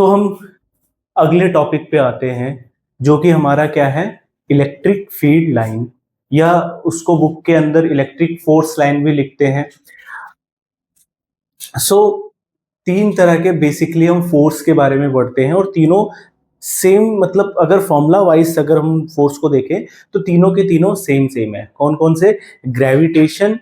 हम अगले टॉपिक पे आते हैं, जो कि हमारा क्या है, इलेक्ट्रिक फील्ड लाइन, या उसको बुक के अंदर इलेक्ट्रिक फोर्स लाइन भी लिखते हैं। तीन तरह के बेसिकली हम फोर्स के बारे में पढ़ते हैं, और तीनों सेम, मतलब अगर फॉर्मूला वाइज अगर हम फोर्स को देखें तो तीनों के तीनों सेम सेम है। कौन कौन से? ग्रेविटेशन,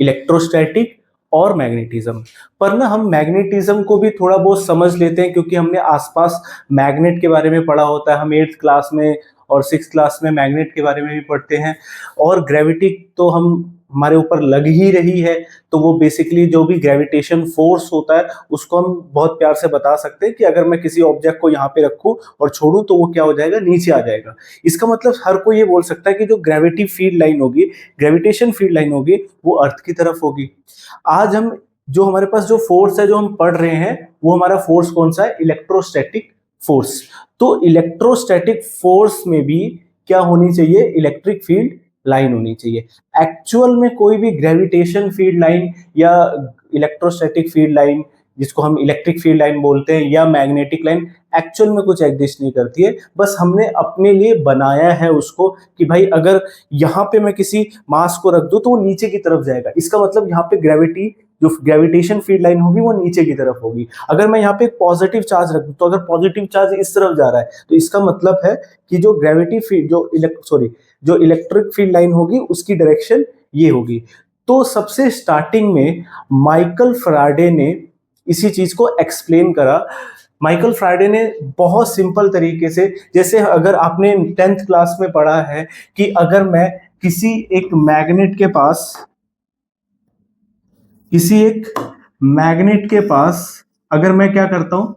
इलेक्ट्रोस्टैटिक और मैग्नेटिज्म। पर ना हम मैग्नेटिज्म को भी थोड़ा बहुत समझ लेते हैं, क्योंकि हमने आसपास मैग्नेट के बारे में पढ़ा होता है। हम 8th क्लास में और 6th क्लास में मैग्नेट के बारे में भी पढ़ते हैं। और ग्रेविटी तो हम हमारे ऊपर लग ही रही है, तो वो बेसिकली जो भी ग्रेविटेशन फोर्स होता है उसको हम बहुत प्यार से बता सकते हैं कि अगर मैं किसी ऑब्जेक्ट को यहाँ पे रखूं और छोड़ूं तो वो क्या हो जाएगा, नीचे आ जाएगा। इसका मतलब हर कोई ये बोल सकता है कि जो ग्रेविटी फील्ड लाइन होगी, ग्रेविटेशन फील्ड लाइन होगी, वो अर्थ की तरफ होगी। आज हम जो हमारे पास जो फोर्स है जो हम पढ़ रहे हैं, वो हमारा फोर्स कौन सा है? Electrostatic force. तो इलेक्ट्रोस्टैटिक फोर्स में भी क्या होनी चाहिए? इलेक्ट्रिक फील्ड लाइन होनी चाहिए। एक्चुअल में कोई भी ग्रेविटेशन फील्ड लाइन या इलेक्ट्रोस्टैटिक फील्ड लाइन, जिसको हम इलेक्ट्रिक फील्ड लाइन बोलते हैं, या मैग्नेटिक लाइन, एक्चुअल में कुछ एग्जिस्ट नहीं करती है। बस हमने अपने लिए बनाया है उसको कि भाई अगर यहाँ पे मैं किसी मास को रख दूं तो वो नीचे की तरफ जाएगा। इसका मतलब यहाँ पे ग्रेविटी, जो ग्रेविटेशन फील्ड लाइन होगी वो नीचे की तरफ होगी। अगर मैं यहाँ पे एक पॉजिटिव चार्ज रख दूं, तो अगर पॉजिटिव चार्ज इस तरफ जा रहा है तो इसका मतलब है कि जो ग्रेविटी फील्ड, जो इलेक्ट्रिक फील्ड लाइन होगी उसकी डायरेक्शन ये होगी। तो सबसे स्टार्टिंग में माइकल फैराडे ने इसी चीज को एक्सप्लेन करा। माइकल फैराडे ने बहुत सिंपल तरीके से, जैसे अगर आपने 10th क्लास में पढ़ा है कि अगर मैं किसी एक मैग्नेट के पास अगर मैं क्या करता हूं,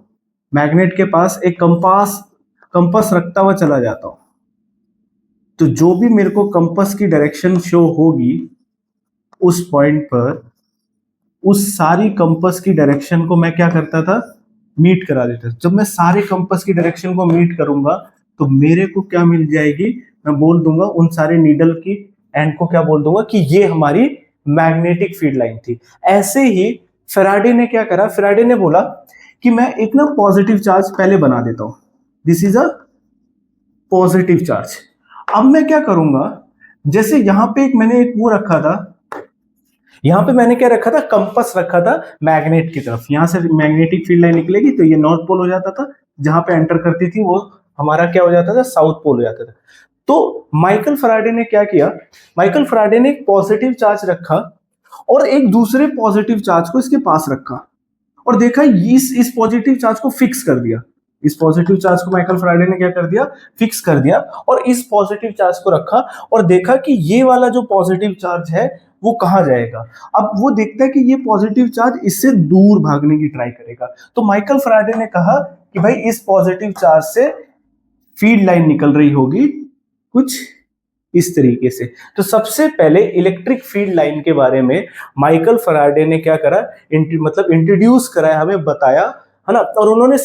मैग्नेट के पास एक कंपास रखता हुआ चला जाता हूं, तो जो भी मेरे को कंपास की डायरेक्शन शो होगी उस पॉइंट पर, उस सारी कंपास की डायरेक्शन को मैं क्या करता था? मीट करा देता था। जब मैं सारे कंपास की डायरेक्शन को मीट करूंगा तो मेरे को क्या मिल जाएगी? मैं बोल दूंगा उन सारे नीडल की एंड को, क्या बोल दूंगा कि ये हमारी मैग्नेटिक फील्ड लाइन थी। ऐसे ही फैराडे ने क्या करा? फैराडे ने बोला कि मैं एक ना पॉजिटिव चार्ज पहले बना देता हूं, this is a positive charge. अब मैं क्या करूंगा, जैसे यहां पे मैंने एक वो रखा था, यहां पे मैंने क्या रखा था? कंपास रखा था मैग्नेट की तरफ। यहां से मैग्नेटिक फील्ड लाइन निकलेगी तो ये नॉर्थ पोल हो जाता था, जहां पे एंटर करती थी वो हमारा क्या हो जाता था? साउथ पोल हो जाता था। तो माइकल फैराडे ने क्या किया? माइकल फैराडे ने एक पॉजिटिव चार्ज रखा और एक दूसरे पॉजिटिव चार्ज को इसके पास रखा, और देखा इस पॉजिटिव चार्ज को फिक्स कर दिया। इस पॉजिटिव चार्ज को माइकल फैराडे ने क्या कर दिया? फिक्स कर दिया, और इस पॉजिटिव चार्ज को रखा और देखा कि ये वाला जो पॉजिटिव चार्ज है वो कहां जाएगा। अब वो देखता है कि ये पॉजिटिव चार्ज इससे दूर भागने की ट्राई करेगा, तो माइकल फैराडे ने कहा कि भाई इस पॉजिटिव चार्ज से फील्ड लाइन निकल रही होगी कुछ इस तरीके से। तो सबसे पहले इलेक्ट्रिक फील्ड लाइन के बारे में माइकल फैराडे ने क्या करा? मतलब इंट्रोड्यूस कराया, हमें बताया, है ना। और उन्होंने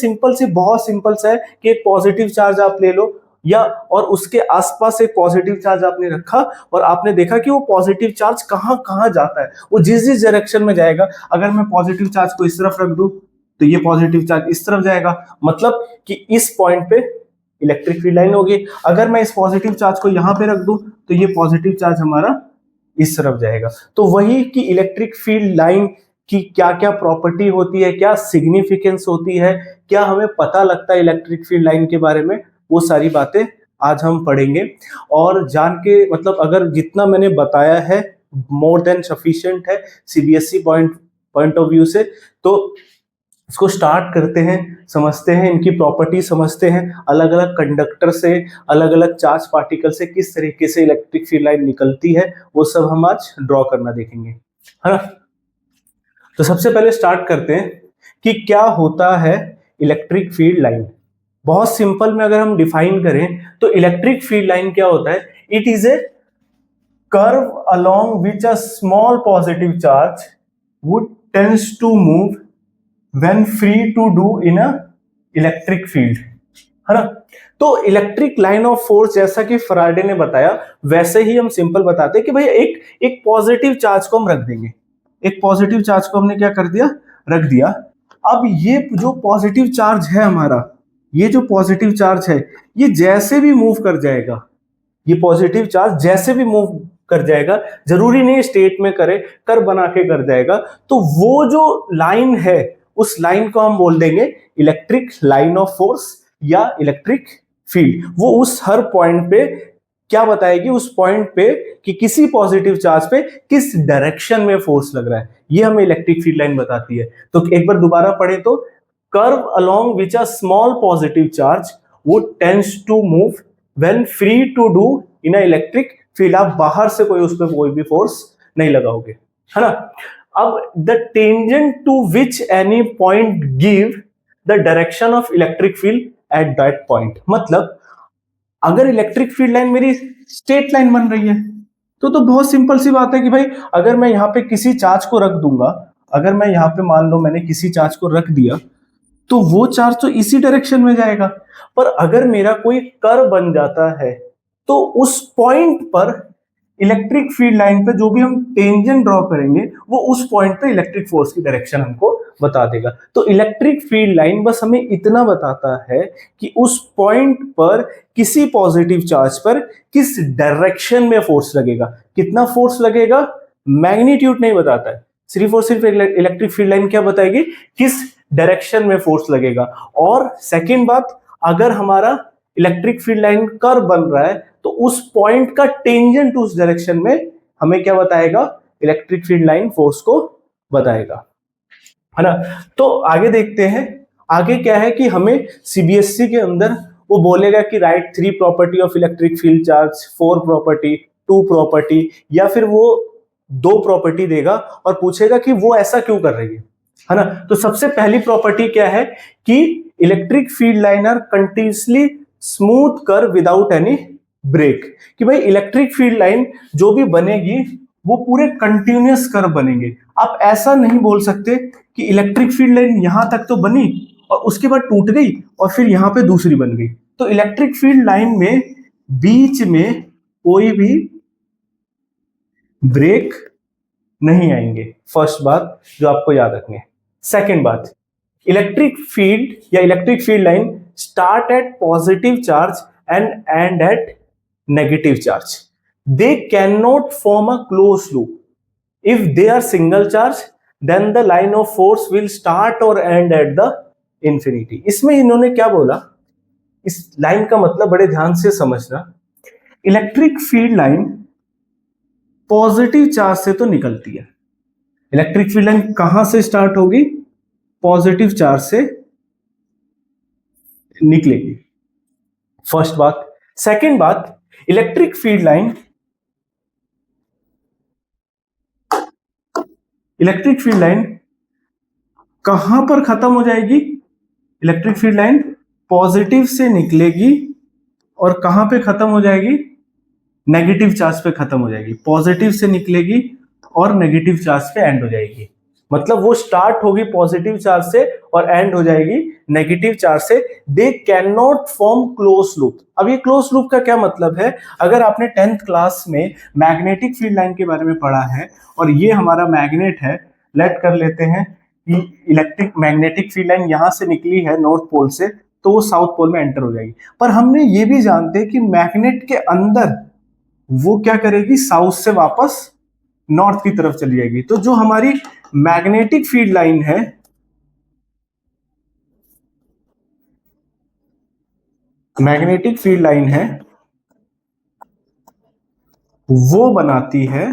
बहुत सिंपल सा है कि एक पॉजिटिव चार्ज आप ले लो, या और उसके आसपास एक पॉजिटिव चार्ज आपने रखा, और आपने देखा कि वो पॉजिटिव चार्ज कहां कहां जाता है, वो जिस जिस डायरेक्शन में जाएगा। अगर मैं पॉजिटिव चार्ज को इस तरफ रख दूं तो ये पॉजिटिव चार्ज इस तरफ जाएगा, मतलब कि इस पॉइंट पे इलेक्ट्रिक फील्ड लाइन होगी। अगर मैं इस पॉजिटिव चार्ज को यहां पे रख दूं तो ये पॉजिटिव चार्ज हमारा इस तरफ जाएगा। तो वही कि इलेक्ट्रिक फील्ड लाइन की क्या क्या प्रॉपर्टी होती है, क्या सिग्निफिकेंस होती है, क्या हमें पता लगता है इलेक्ट्रिक फील्ड लाइन के बारे में, वो सारी बातें आज हम पढ़ेंगे। और जान के मतलब अगर जितना मैंने बताया है मोर देन सफिशिएंट है सीबीएसई पॉइंट ऑफ व्यू से। तो इसको स्टार्ट करते हैं, समझते हैं इनकी प्रॉपर्टी, समझते हैं अलग अलग कंडक्टर से, अलग अलग चार्ज पार्टिकल से किस तरीके से इलेक्ट्रिक फील्ड लाइन निकलती है, वो सब हम आज ड्रॉ करना देखेंगे, है ना। तो सबसे पहले स्टार्ट करते हैं कि क्या होता है इलेक्ट्रिक फील्ड लाइन। बहुत सिंपल में अगर हम डिफाइन करें तो इलेक्ट्रिक फील्ड लाइन क्या होता है? It is a curve along which a small positive charge would tends to move when free to do in a electric field, है ना। तो इलेक्ट्रिक लाइन ऑफ फोर्स जैसा कि फैराडे ने बताया वैसे ही हम सिंपल बताते हैं कि भाई एक पॉजिटिव चार्ज को हम रख देंगे। एक पॉजिटिव चार्ज को हमने क्या कर दिया? रख दिया। अब ये जो पॉजिटिव चार्ज है हमारा, ये जो पॉजिटिव चार्ज है, ये जैसे भी मूव कर जाएगा, ये पॉजिटिव चार्ज जैसे भी मूव कर जाएगा, जरूरी नहीं स्टेट में करे, कर बना के कर जाएगा, तो वो जो लाइन है उस लाइन को हम बोल देंगे इलेक्ट्रिक लाइन ऑफ फोर्स या इलेक्ट्रिक फील्ड। वो उस हर पॉइंट पे क्या बताएगी, उस पॉइंट पे कि किसी पॉजिटिव चार्ज पे किस डायरेक्शन में फोर्स लग रहा है, ये हमें इलेक्ट्रिक फील्ड लाइन बताती है। तो एक बार दोबारा पढ़े तो, curve along which a small positive charge वो tends to move when free to do in a electric field. आप बाहर से कोई उस पर कोई भी फोर्स नहीं लगाओगे, है ना। अब the tangent to which any point give the direction of electric field at that point. मतलब अगर इलेक्ट्रिक फील्ड लाइन मेरी स्ट्रेट लाइन बन रही है तो बहुत सिंपल सी बात है कि भाई अगर मैं यहाँ पे किसी चार्ज को रख दूंगा, अगर मैं यहाँ पे मान लो मैंने किसी चार्ज को रख दिया तो वो चार्ज तो इसी डायरेक्शन में जाएगा। पर अगर मेरा कोई कर्व बन जाता है तो उस पॉइंट पर इलेक्ट्रिक फील्ड लाइन पे जो भी हम टेंजेंट ड्रॉ करेंगे वो उस पॉइंट पे इलेक्ट्रिक फोर्स की डायरेक्शन हमको बता देगा। तो इलेक्ट्रिक फील्ड लाइन बस हमें इतना बताता है कि उस पॉइंट पर किसी पॉजिटिव चार्ज पर किस डायरेक्शन में फोर्स लगेगा, कितना फोर्स लगेगा, मैग्नीट्यूड नहीं बताता है। सिर्फ और सिर्फ इलेक्ट्रिक फील्ड लाइन क्या बताएगी, किस डायरेक्शन में फोर्स लगेगा। और सेकेंड बात, अगर हमारा इलेक्ट्रिक फील्ड लाइन कर्व बन रहा है तो उस पॉइंट का टेंजेंट उस डायरेक्शन में हमें क्या बताएगा, इलेक्ट्रिक फील्ड लाइन फोर्स को बताएगा, है ना। तो आगे देखते हैं, आगे क्या है कि हमें सीबीएसई के अंदर वो बोलेगा कि right 3 property of electric field charge, 4 property, 2 property, या फिर वो 2 प्रॉपर्टी देगा और पूछेगा कि वो ऐसा क्यों कर रही है ना। तो सबसे पहली प्रॉपर्टी क्या है कि electric field line are continuously smooth curve without any break. कि भाई इलेक्ट्रिक फील्ड लाइन जो भी बनेगी वो पूरे कंटिन्यूअस कर्व बनेंगे। आप ऐसा नहीं बोल सकते कि इलेक्ट्रिक फील्ड लाइन यहां तक तो बनी और उसके बाद टूट गई और फिर यहां पे दूसरी बन गई। तो इलेक्ट्रिक फील्ड लाइन में बीच में कोई भी ब्रेक नहीं आएंगे, फर्स्ट बात जो आपको याद रखनी है। सेकेंड बात, इलेक्ट्रिक फील्ड या electric field line start at positive charge and end at negative charge. They can not form a close loop. If they are single charge then the line of force will start और end at the infinity. इसमें इन्होंने क्या बोला, इस line का मतलब बड़े ध्यान से समझना। Electric field line positive charge से तो निकलती है। इलेक्ट्रिक फील्ड लाइन कहां से स्टार्ट होगी, पॉजिटिव चार्ज से निकलेगी, फर्स्ट बात। सेकेंड बात, इलेक्ट्रिक फील्ड लाइन कहां पर खत्म हो जाएगी, इलेक्ट्रिक फील्ड लाइन पॉजिटिव से निकलेगी और कहां पे खत्म हो जाएगी, नेगेटिव चार्ज पे खत्म हो जाएगी। पॉजिटिव से निकलेगी और नेगेटिव चार्ज पे एंड हो जाएगी। मतलब वो स्टार्ट होगी पॉजिटिव चार्ज से और एंड हो जाएगी नेगेटिव चार्ज से। दे can not form close loop. अब ये क्लोज लूप का क्या मतलब है, अगर आपने 10th क्लास में मैग्नेटिक फील्ड लाइन के बारे में पढ़ा है और ये हमारा मैग्नेट है, लेट कर लेते हैं कि इलेक्ट्रिक मैग्नेटिक फील्ड लाइन यहां से निकली है नॉर्थ पोल से, तो वो साउथ पोल में एंटर हो जाएगी। पर हमने ये भी जानते हैं कि मैग्नेट के अंदर वो क्या करेगी, साउथ से वापस नॉर्थ की तरफ चली जाएगी। तो जो हमारी मैग्नेटिक फील्ड लाइन है, मैग्नेटिक फील्ड लाइन है वो बनाती है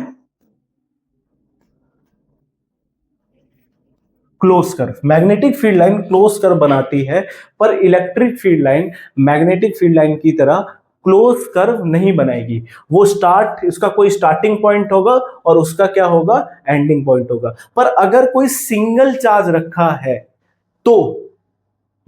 close curve. Magnetic field line close curve बनाती है, पर electric field line magnetic field line की तरह क्लोज कर्व नहीं बनाएगी। वो स्टार्ट, इसका कोई स्टार्टिंग पॉइंट होगा और उसका क्या होगा, एंडिंग पॉइंट होगा। पर अगर कोई सिंगल चार्ज रखा है तो,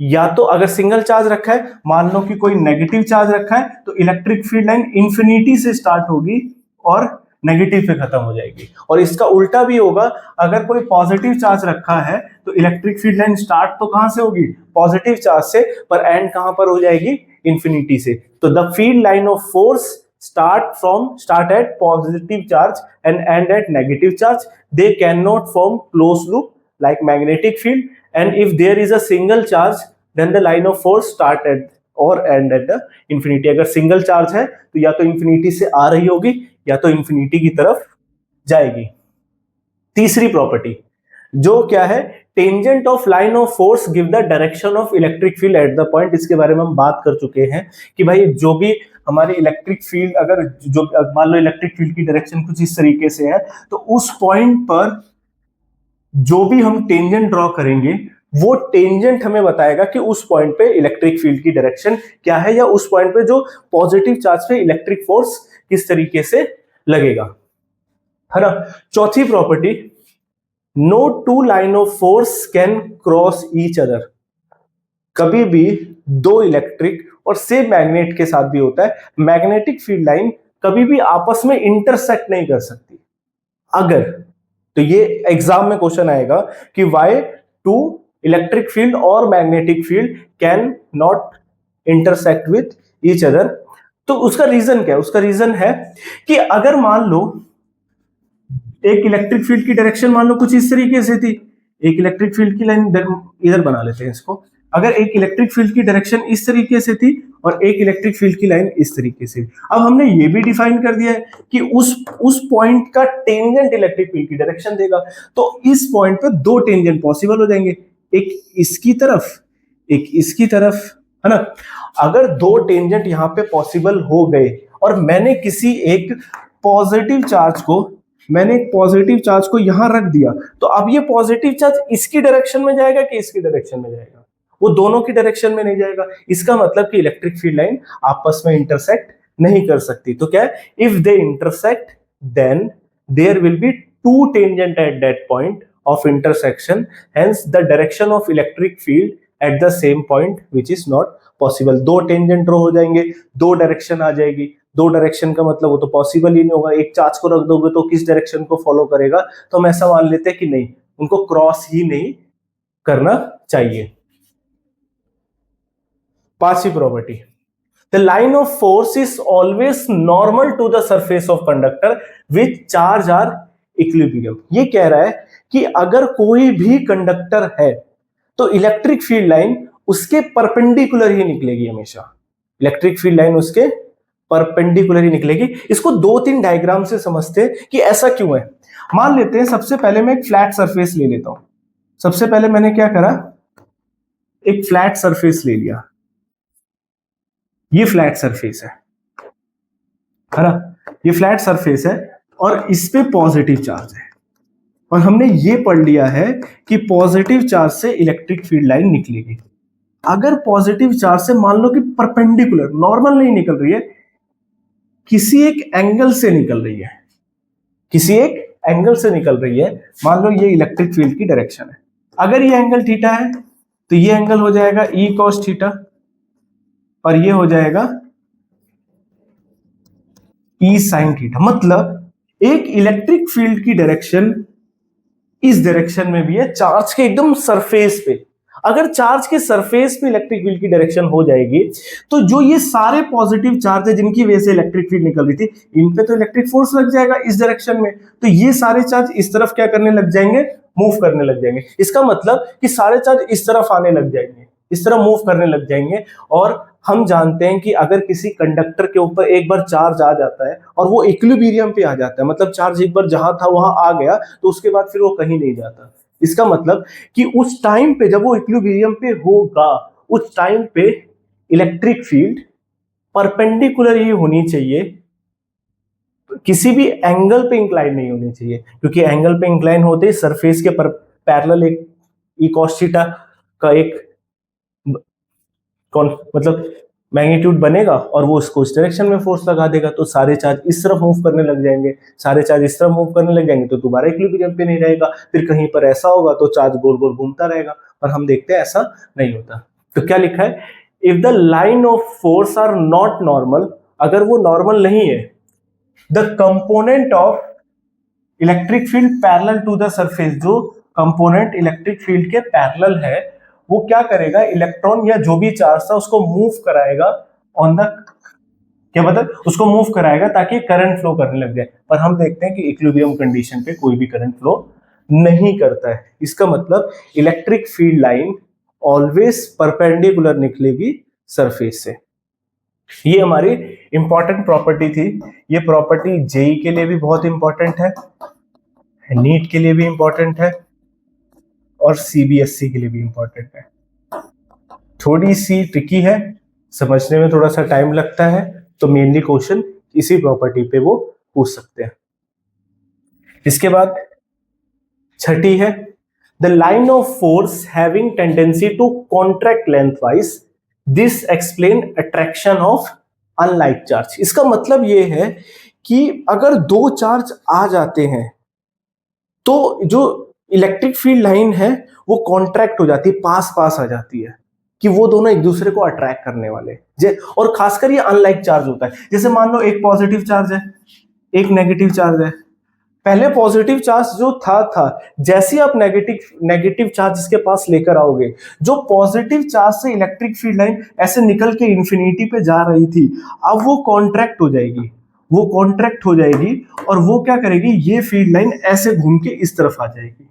या तो अगर सिंगल चार्ज रखा है, मान लो कि कोई नेगेटिव चार्ज रखा है, तो इलेक्ट्रिक फील्ड लाइन इंफिनिटी से स्टार्ट होगी और नेगेटिव पे खत्म हो जाएगी। और इसका उल्टा भी होगा, अगर कोई पॉजिटिव चार्ज रखा है तो इलेक्ट्रिक फील्ड लाइन स्टार्ट तो कहां से होगी, पॉजिटिव चार्ज से, पर एंड कहां पर हो जाएगी, इंफिनिटी से। तो the field line of force start at positive charge and end at negative charge. They cannot form closed loop like magnetic field and if there is a single charge then the line of force start at और end at the infinity. अगर single charge है तो या तो infinity से आ रही होगी या तो इंफिनिटी की तरफ जाएगी। तीसरी प्रॉपर्टी जो क्या है, tangent of line of force give the direction of electric field at the point. इसके बारे में हम बात कर चुके हैं कि भाई जो भी हमारी इलेक्ट्रिक फील्ड, अगर जो मान लो इलेक्ट्रिक फील्ड की डायरेक्शन कुछ इस तरीके से है, तो उस पॉइंट पर जो भी हम टेंजेंट ड्रॉ करेंगे वो टेंजेंट हमें बताएगा कि उस पॉइंट पे इलेक्ट्रिक फील्ड की डायरेक्शन क्या है, या उस पॉइंट पे जो पॉजिटिव चार्ज पे इलेक्ट्रिक फोर्स किस तरीके से लगेगा, है ना। चौथी property, no two line of force can cross each other. कभी भी दो इलेक्ट्रिक और सेम मैग्नेट के साथ भी होता है, मैग्नेटिक फील्ड लाइन कभी भी आपस में इंटरसेक्ट नहीं कर सकती। अगर, तो ये एग्जाम में क्वेश्चन आएगा कि वाई टू इलेक्ट्रिक फील्ड और magnetic field can not intersect with each other. तो उसका रीजन क्या है? उसका रीजन है कि अगर मान लो एक इलेक्ट्रिक फील्ड की डायरेक्शन मान लो कुछ इस तरीके से थी, एक इलेक्ट्रिक फील्ड की लाइन इधर बना लेते हैं इसको, अगर एक इलेक्ट्रिक फील्ड की डायरेक्शन इस तरीके से थी और एक इलेक्ट्रिक फील्ड की लाइन इस तरीके से, अब हमने ये भी डिफाइन कर दिया है कि उस पॉइंट का टेंजेंट इलेक्ट्रिक फील्ड की डायरेक्शन देगा, तो इस पॉइंट पे दो टेंजेंट पॉसिबल हो जाएंगे, एक इसकी तरफ एक इसकी तरफ, है ना। अगर दो टेंजेंट यहां पे पॉसिबल हो गए और मैंने एक पॉजिटिव चार्ज को यहां रख दिया, तो अब ये पॉजिटिव चार्ज इसकी डायरेक्शन में जाएगा कि इसकी डायरेक्शन में जाएगा? वो दोनों की डायरेक्शन में नहीं जाएगा। इसका मतलब कि इलेक्ट्रिक फील्ड लाइन आपस में इंटरसेक्ट नहीं कर सकती। तो क्या है, if they intersect then there will be two tangent at that point of intersection, hence the direction of electric field at the same point which is not possible. दो tangent draw हो जाएंगे, दो डायरेक्शन आ जाएगी, दो direction का मतलब वो तो पॉसिबल ही नहीं होगा। एक चार्ज को रख दोगे तो किस डायरेक्शन को फॉलो करेगा? तो हम ऐसा मान लेते हैं कि नहीं, उनको क्रॉस ही नहीं करना चाहिए। पांचवी property, the line of force is always normal to the surface of conductor with charge are equilibrium. ये कह रहा है कि अगर कोई भी कंडक्टर है तो इलेक्ट्रिक फील्ड लाइन उसके परपेंडिकुलर ही निकलेगी हमेशा। इलेक्ट्रिक फील्ड लाइन उसके परपेंडिकुलर ही निकलेगी। इसको दो तीन डायग्राम से समझते हैं कि ऐसा क्यों है। मान लेते हैं, सबसे पहले मैं एक फ्लैट सरफेस ले लेता हूं। सबसे पहले मैंने क्या करा, एक फ्लैट सरफेस ले लिया। ये फ्लैट सरफेस है ना, ये फ्लैट सरफेस है और इस पे पॉजिटिव चार्ज है, और हमने ये पढ़ लिया है कि पॉजिटिव चार्ज से इलेक्ट्रिक फील्ड लाइन निकलेगी। अगर पॉजिटिव चार्ज से मान लो कि परपेंडिकुलर, नॉर्मल नहीं निकल रही है, किसी एक एंगल से निकल रही है, किसी एक एंगल से निकल रही है, मान लो ये इलेक्ट्रिक फील्ड की डायरेक्शन है। अगर ये एंगल थीटा है तो ये एंगल हो जाएगा ई कॉस थीटा, और ये हो जाएगा ई साइन थीटा। मतलब एक इलेक्ट्रिक फील्ड की डायरेक्शन इस डायरेक्शन में भी है, चार्ज के एकदम सरफेस पे। अगर चार्ज के सरफेस पे इलेक्ट्रिक फील्ड की डायरेक्शन हो जाएगी तो जो ये सारे पॉजिटिव चार्ज है जिनकी वजह से इलेक्ट्रिक फील्ड निकल रही थी, इन पे तो इलेक्ट्रिक फोर्स लग जाएगा इस डायरेक्शन में, तो ये सारे चार्ज इस तरफ क्या करने लग जाएंगे, मूव करने लग जाएंगे। इसका मतलब कि सारे चार्ज इस तरफ आने लग जाएंगे, इस तरह मूव करने लग जाएंगे। और हम जानते हैं कि अगर किसी कंडक्टर के ऊपर एक बार चार्ज आ जाता है और वो इक्विलिब्रियम पे आ जाता है, मतलब चार्ज एक बार जहां था वहां आ गया, तो उसके बाद फिर वो कहीं नहीं जाता। इसका मतलब कि उस टाइम पे जब वो इक्विलिब्रियम पे होगा, उस टाइम पे इलेक्ट्रिक फील्ड परपेंडिकुलर ही होनी चाहिए, किसी भी एंगल पे इंक्लाइन नहीं होनी चाहिए, क्योंकि एंगल पे इंक्लाइन होते ही सरफेस के पैरेलल एक ई कॉस थीटा का एक मतलब मैग्नीट्यूड बनेगा और वो उसको इस डायरेक्शन में फोर्स लगा देगा, तो सारे चार्ज इस तरफ मूव करने लग जाएंगे, सारे चार्ज इस तरफ मूव करने लग जाएंगे, तो दोबारा इक्विलिब्रियम पे नहीं रहेगा। फिर कहीं पर ऐसा होगा तो चार्ज गोल गोल घूमता रहेगा, पर हम देखते हैं ऐसा नहीं होता। तो क्या लिखा है, if the line of force are not normal, अगर वो नॉर्मल नहीं है, the component of electric field parallel to the surface, जो कंपोनेंट इलेक्ट्रिक फील्ड के पैरेलल है वो क्या करेगा, इलेक्ट्रॉन या जो भी चार्ज था उसको मूव कराएगा ऑन द, क्या मतलब उसको मूव कराएगा ताकि करंट फ्लो करने लग जाए। पर हम देखते हैं कि इक्विलिब्रियम कंडीशन पे कोई भी करंट फ्लो नहीं करता है। इसका मतलब electric field line always perpendicular निकलेगी सरफेस से। ये हमारी इंपॉर्टेंट प्रॉपर्टी थी। ये प्रॉपर्टी जेई के लिए भी बहुत इंपॉर्टेंट है, नीट के लिए भी इंपॉर्टेंट है और सीबीएसई के लिए भी इंपॉर्टेंट है। थोड़ी सी ट्रिकी है, समझने में थोड़ा सा टाइम लगता है, तो मेनली क्वेश्चन इसी प्रॉपर्टी पे वो पूछ सकते हैं। इसके बाद छठी है, the line of force having tendency to contract lengthwise, this explain attraction of unlike charge. इसका मतलब ये है कि अगर दो चार्ज आ जाते हैं तो जो इलेक्ट्रिक फील्ड लाइन है वो कॉन्ट्रैक्ट हो जाती है, पास पास आ जाती है, कि वो दोनों एक दूसरे को अट्रैक्ट करने वाले। और खासकर ये अनलाइक चार्ज होता है। जैसे मान लो एक पॉजिटिव चार्ज है, एक नेगेटिव चार्ज है। पहले पॉजिटिव चार्ज जो था जैसे आप नेगेटिव चार्ज इसके पास लेकर आओगे, जो पॉजिटिव चार्ज से इलेक्ट्रिक फील्ड लाइन ऐसे निकल के इंफिनिटी पे जा रही थी, अब वो कॉन्ट्रैक्ट हो जाएगी, वो कॉन्ट्रैक्ट हो जाएगी और वो क्या करेगी, ये फील्ड लाइन ऐसे घूम के इस तरफ आ जाएगी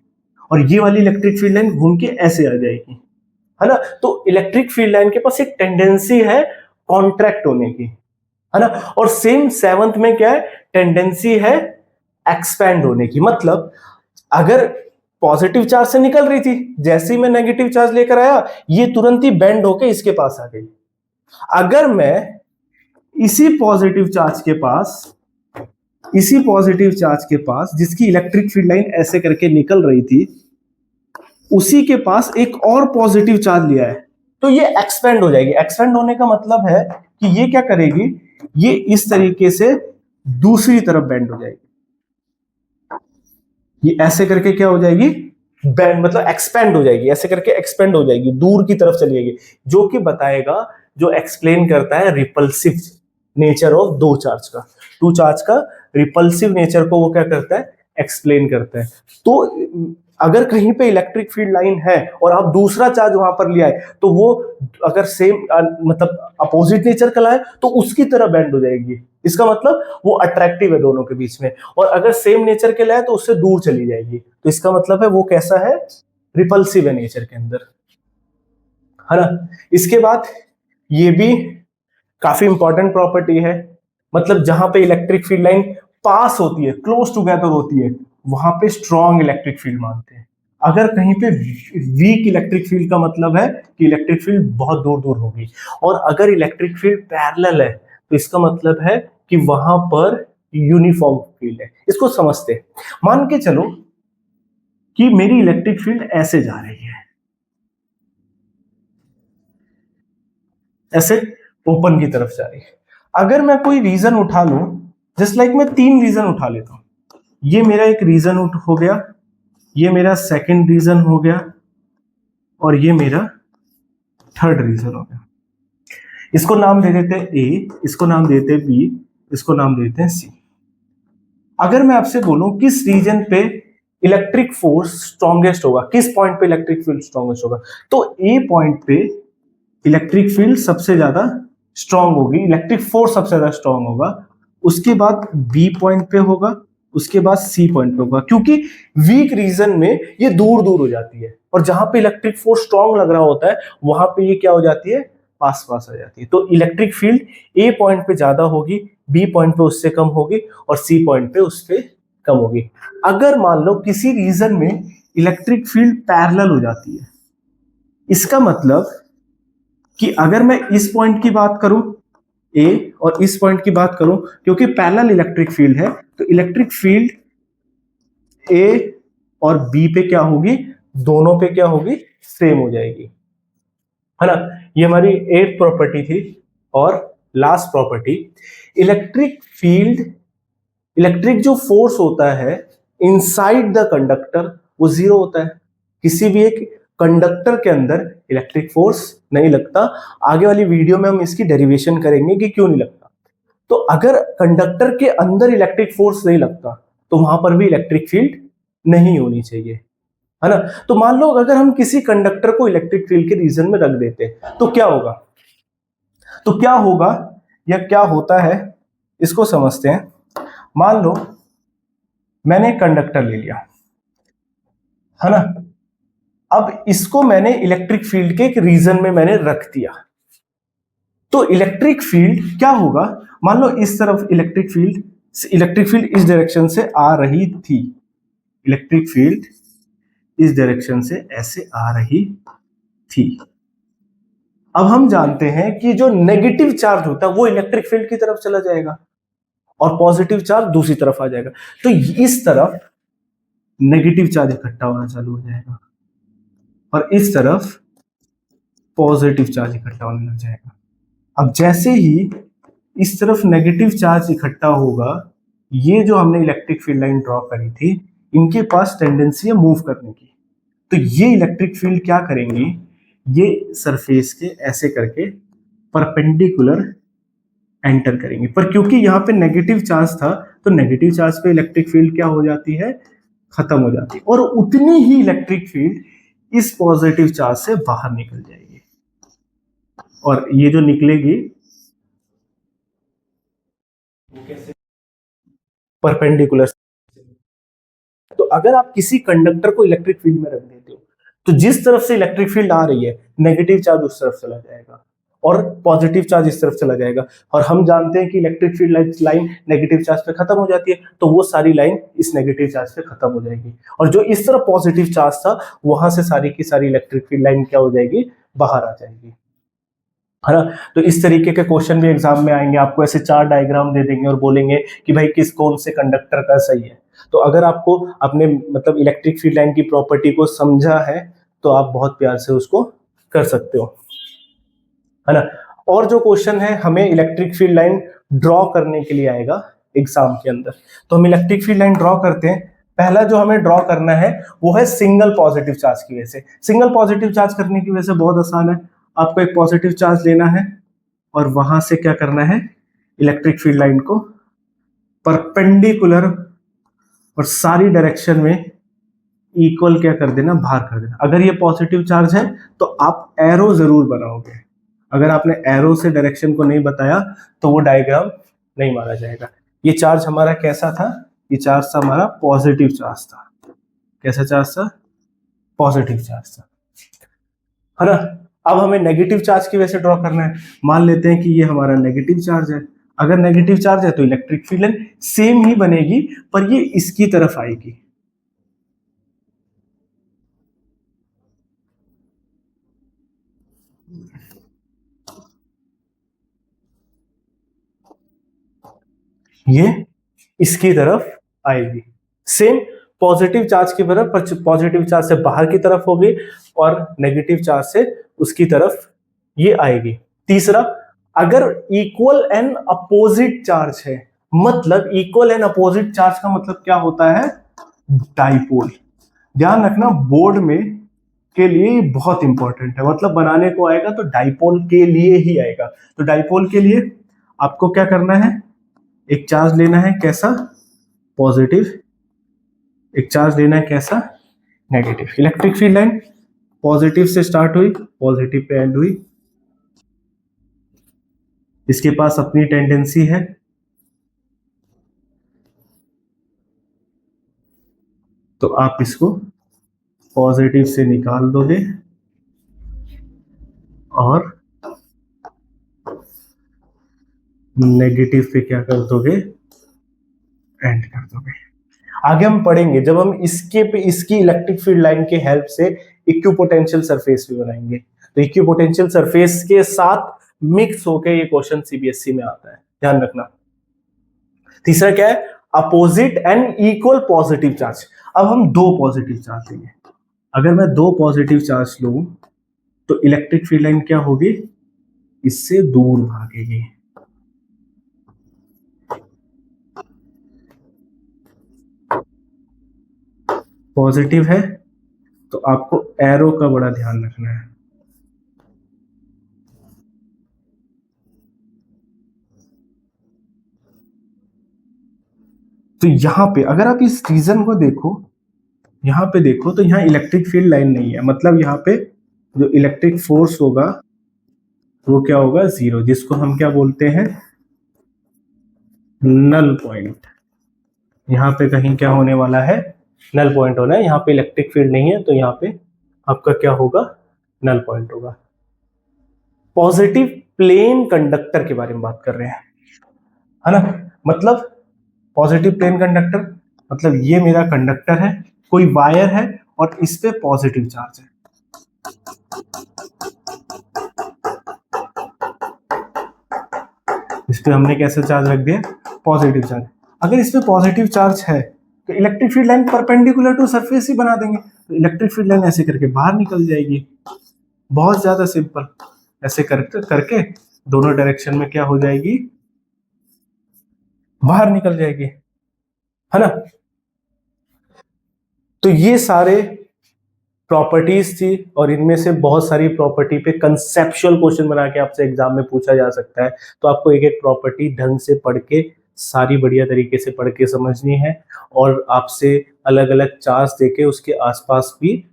और ये वाली इलेक्ट्रिक फील्ड लाइन घूम के ऐसे आ जाएगी, है ना। तो इलेक्ट्रिक फील्ड लाइन के पास एक टेंडेंसी है कॉन्ट्रैक्ट होने की, है ना। और सेम सेवंथ में क्या है, टेंडेंसी है एक्सपैंड होने की। मतलब अगर पॉजिटिव चार्ज से निकल रही थी, जैसे ही मैं नेगेटिव चार्ज लेकर आया, ये तुरंत ही बेंड होके इसके पास आ गई। अगर मैं इसी पॉजिटिव चार्ज के पास जिसकी इलेक्ट्रिक फील्ड लाइन ऐसे करके निकल रही थी, उसी के पास एक और पॉजिटिव चार्ज लिया है, तो ये एक्सपेंड हो जाएगी। एक्सपेंड होने का मतलब है कि ये क्या करेगी, ये इस तरीके से दूसरी तरफ बेंड हो जाएगी। ये ऐसे करके क्या हो जाएगी, बेंड मतलब एक्सपेंड हो जाएगी, ऐसे करके एक्सपेंड हो जाएगी, दूर की तरफ चली जाएगी, जो कि बताएगा, जो एक्सप्लेन करता है रिपल्सिव नेचर ऑफ दो चार्ज का, टू चार्ज का रिपल्सिव नेचर को वो क्या करता है, एक्सप्लेन करता है। तो अगर कहीं पे इलेक्ट्रिक फील्ड लाइन है और आप दूसरा चार्ज वहां पर लिया है, तो वो अगर सेम मतलब अपोजिट नेचर का लाए तो उसकी तरह बेंड हो जाएगी। इसका मतलब वो अट्रैक्टिव है दोनों के बीच में। और अगर सेम नेचर के लाए तो उससे दूर चली जाएगी, तो इसका मतलब है वो कैसा है, रिपल्सिव है नेचर के अंदर, है ना। इसके बाद ये भी काफी इंपॉर्टेंट प्रॉपर्टी है, मतलब जहां पे इलेक्ट्रिक फील्ड लाइन पास होती है, क्लोज टुगेदर होती है, वहां पे स्ट्रॉन्ग इलेक्ट्रिक फील्ड मानते हैं। अगर कहीं पे वीक इलेक्ट्रिक फील्ड का मतलब है कि इलेक्ट्रिक फील्ड बहुत दूर दूर होगी। और अगर इलेक्ट्रिक फील्ड पैरेलल है तो इसका मतलब है कि वहां पर यूनिफॉर्म फील्ड है। इसको समझते हैं। मान के चलो कि मेरी इलेक्ट्रिक फील्ड ऐसे जा रही है, ऐसे ओपन की तरफ जा रही है। अगर मैं कोई रीजन उठा लूं, जस्ट लाइक मैं 3 रीजन उठा लेता हूं, ये मेरा एक रीजन हो गया, ये मेरा सेकंड रीजन हो गया और ये मेरा थर्ड रीजन हो गया। इसको नाम दे देते हैं ए, इसको नाम देते हैं बी, इसको नाम देते हैं सी। अगर मैं आपसे बोलूं किस रीजन पे इलेक्ट्रिक फोर्स स्ट्रॉन्गेस्ट होगा, किस पॉइंट पे इलेक्ट्रिक फील्ड स्ट्रॉन्गेस्ट होगा, तो ए पॉइंट पे इलेक्ट्रिक फील्ड सबसे ज्यादा स्ट्रांग होगी, इलेक्ट्रिक फोर्स सबसे ज्यादा स्ट्रांग होगा। उसके बाद बी पॉइंट पे होगा, उसके बाद सी पॉइंट पे होगा, क्योंकि वीक रीजन में ये दूर दूर हो जाती है और जहां पे इलेक्ट्रिक फोर्स स्ट्रांग लग रहा होता है वहां पे ये क्या हो जाती है, पास पास आ जाती है। तो इलेक्ट्रिक फील्ड ए पॉइंट पे ज्यादा होगी, बी पॉइंट पे उससे कम होगी और सी पॉइंट पे उससे कम होगी। अगर मान लो किसी रीजन में इलेक्ट्रिक फील्ड पैरेलल हो जाती है, इसका मतलब कि अगर मैं इस पॉइंट की बात करूं ए और इस पॉइंट की बात करूं, क्योंकि पैरेलल इलेक्ट्रिक फील्ड है, तो इलेक्ट्रिक फील्ड ए और बी पे क्या होगी, दोनों पे क्या होगी, सेम हो जाएगी, है ना। ये हमारी 8th प्रॉपर्टी थी। और last property, electric field, electric जो फोर्स होता है इनसाइड द कंडक्टर वो 0 होता है। किसी भी एक कंडक्टर के अंदर इलेक्ट्रिक फोर्स नहीं लगता। आगे वाली वीडियो में हम इसकी डेरिवेशन करेंगे कि क्यों नहीं लगता। तो अगर कंडक्टर के अंदर इलेक्ट्रिक फोर्स नहीं लगता तो वहां पर भी इलेक्ट्रिक फील्ड नहीं होनी चाहिए, है ना। तो मान लो अगर हम किसी कंडक्टर को इलेक्ट्रिक फील्ड के रीजन में रख देते तो क्या होगा, तो क्या होगा या क्या होता है, इसको समझते हैं। मान लो मैंने कंडक्टर ले लिया, है ना। अब इसको मैंने इलेक्ट्रिक फील्ड के एक रीजन में मैंने रख दिया, तो इलेक्ट्रिक फील्ड क्या होगा, मान लो इस तरफ इलेक्ट्रिक फील्ड इस डायरेक्शन से आ रही थी, इलेक्ट्रिक फील्ड इस डायरेक्शन से ऐसे आ रही थी। अब हम जानते हैं कि जो नेगेटिव चार्ज होता है वो इलेक्ट्रिक फील्ड की तरफ चला जाएगा और पॉजिटिव चार्ज दूसरी तरफ आ जाएगा, तो इस तरफ नेगेटिव चार्ज इकट्ठा होना चालू हो जाएगा और इस तरफ पॉजिटिव चार्ज इकट्ठा होने लग जाएगा। अब जैसे ही इस तरफ नेगेटिव चार्ज इकट्ठा होगा, ये जो हमने इलेक्ट्रिक फील्ड लाइन ड्रॉ करी थी, इनके पास टेंडेंसी है मूव करने की, तो ये इलेक्ट्रिक फील्ड क्या करेंगी, ये सरफेस के ऐसे करके परपेंडिकुलर एंटर करेंगे, पर क्योंकि यहाँ पे नेगेटिव चार्ज था तो नेगेटिव चार्ज पे इलेक्ट्रिक फील्ड क्या हो जाती है, खत्म हो जाती है, और उतनी ही इलेक्ट्रिक फील्ड इस पॉजिटिव चार्ज से बाहर निकल जाएगी, और ये जो निकलेगी परपेंडिकुलर। तो अगर आप किसी कंडक्टर को इलेक्ट्रिक फील्ड में रख देते हो, तो जिस तरफ से इलेक्ट्रिक फील्ड आ रही है, नेगेटिव चार्ज उस तरफ चला जाएगा और पॉजिटिव चार्ज इस तरफ चला जाएगा, और हम जानते हैं कि electric field line negative charge पे खत्म हो जाती है, तो वो सारी लाइन इस नेगेटिव चार्ज पे खत्म हो जाएगी, और जो इस तरफ पॉजिटिव चार्ज था वहां से सारी की सारी इलेक्ट्रिक फील्ड लाइन क्या हो जाएगी, बाहर आ जाएगी, है ना। तो इस तरीके के क्वेश्चन भी एग्जाम में आएंगे, आपको ऐसे 4 डायग्राम दे देंगे और बोलेंगे कि भाई किस कौन से कंडक्टर का सही है। तो अगर आपको अपने मतलब इलेक्ट्रिक फील्ड लाइन की प्रॉपर्टी को समझा है तो आप बहुत प्यार से उसको कर सकते हो, है ना। और जो क्वेश्चन है हमें इलेक्ट्रिक फील्ड लाइन ड्रॉ करने के लिए आएगा एग्जाम के अंदर, तो हम इलेक्ट्रिक फील्ड लाइन ड्रॉ करते हैं। पहला जो हमें ड्रॉ करना है वो है सिंगल पॉजिटिव चार्ज की वजह से। सिंगल पॉजिटिव चार्ज करने की वजह से बहुत आसान है, आपको एक पॉजिटिव चार्ज लेना है और वहां से क्या करना है, इलेक्ट्रिक फील्ड लाइन को परपेंडिकुलर और सारी डायरेक्शन में इक्वल क्या कर देना, बाहर कर देना। अगर ये पॉजिटिव चार्ज है तो आप एरो जरूर बनाओगे, अगर आपने एरो से डायरेक्शन को नहीं बताया तो वो डायग्राम नहीं मारा जाएगा। ये चार्ज हमारा कैसा था, ये चार्ज था हमारा पॉजिटिव चार्ज था। कैसा चार्ज था, पॉजिटिव चार्ज था, है ना। अब हमें नेगेटिव चार्ज की वजह से ड्रॉ करना है, मान लेते हैं कि ये हमारा नेगेटिव चार्ज है। अगर नेगेटिव चार्ज है तो इलेक्ट्रिक फील्ड लाइन सेम ही बनेगी पर ये इसकी तरफ आएगी, ये इसकी तरफ आएगी। सेम पॉजिटिव चार्ज की तरफ, पर पॉजिटिव चार्ज से बाहर की तरफ होगी और नेगेटिव चार्ज से उसकी तरफ ये आएगी। तीसरा, अगर इक्वल एंड अपोजिट चार्ज है, मतलब इक्वल एंड अपोजिट चार्ज का मतलब क्या होता है, डाइपोल। ध्यान रखना बोर्ड में के लिए बहुत इंपॉर्टेंट है, मतलब बनाने को आएगा तो डाइपोल के लिए ही आएगा। तो डाइपोल के लिए आपको क्या करना है, एक चार्ज लेना है कैसा, पॉजिटिव, एक चार्ज लेना है कैसा, negative. Electric field line positive से स्टार्ट हुई, पॉजिटिव पे एंड हुई, इसके पास अपनी टेंडेंसी है, तो आप इसको पॉजिटिव से निकाल दोगे और नेगेटिव पे क्या कर दोगे, एंड कर दोगे। आगे हम पढ़ेंगे जब हम इसके पे इसकी इलेक्ट्रिक फील्ड लाइन के हेल्प से इक्विपोटेंशियल सरफेस भी बनाएंगे, तो इक्विपोटेंशियल सरफेस के साथ मिक्स होके ये क्वेश्चन सीबीएसई में आता है, ध्यान रखना। तीसरा क्या है, opposite and equal positive charge. अब हम दो पॉजिटिव चार्ज लेंगे, अगर मैं दो पॉजिटिव चार्ज लूं तो इलेक्ट्रिक फील्ड लाइन क्या होगी, इससे दूर भागेगी। पॉजिटिव है तो आपको एरो का बड़ा ध्यान रखना है। तो यहां पे अगर आप इस रीजन को देखो, यहां पे देखो तो यहां इलेक्ट्रिक फील्ड लाइन नहीं है, मतलब यहां पे जो इलेक्ट्रिक फोर्स होगा वो क्या होगा, जीरो, जिसको हम क्या बोलते हैं, नल पॉइंट। यहां पे कहीं क्या होने वाला है, नल पॉइंट होना है, यहाँ पे इलेक्ट्रिक फील्ड नहीं है तो यहाँ पे आपका क्या होगा, नल पॉइंट होगा। पॉजिटिव प्लेन कंडक्टर के बारे में बात कर रहे हैं, है ना। मतलब पॉजिटिव प्लेन कंडक्टर मतलब ये मेरा कंडक्टर है, कोई वायर है और इस पे पॉजिटिव चार्ज है। इस पे हमने कैसे चार्ज रख दिया, पॉजिटिव चार्ज। अगर इस पे पॉजिटिव चार्ज है तो electric field line perpendicular to surface ही बना देंगे, तो इलेक्ट्रिक फील्ड लाइन ऐसे करके बाहर निकल जाएगी। बहुत ज्यादा सिंपल, ऐसे करके करके दोनों डायरेक्शन में क्या हो जाएगी, बाहर निकल जाएगी, है ना। तो ये सारे प्रॉपर्टीज थी और इनमें से बहुत सारी प्रॉपर्टी पे कंसेप्चुअल क्वेश्चन बना के आपसे एग्जाम में पूछा जा सकता है। तो आपको एक एक प्रॉपर्टी ढंग से पढ़ के, सारी बढ़िया तरीके से पढ़ के समझनी है, और आपसे अलग अलग चार्ज देके उसके आसपास भी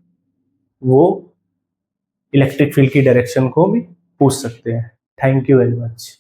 वो इलेक्ट्रिक फील्ड की डायरेक्शन को भी पूछ सकते हैं। Thank you very much.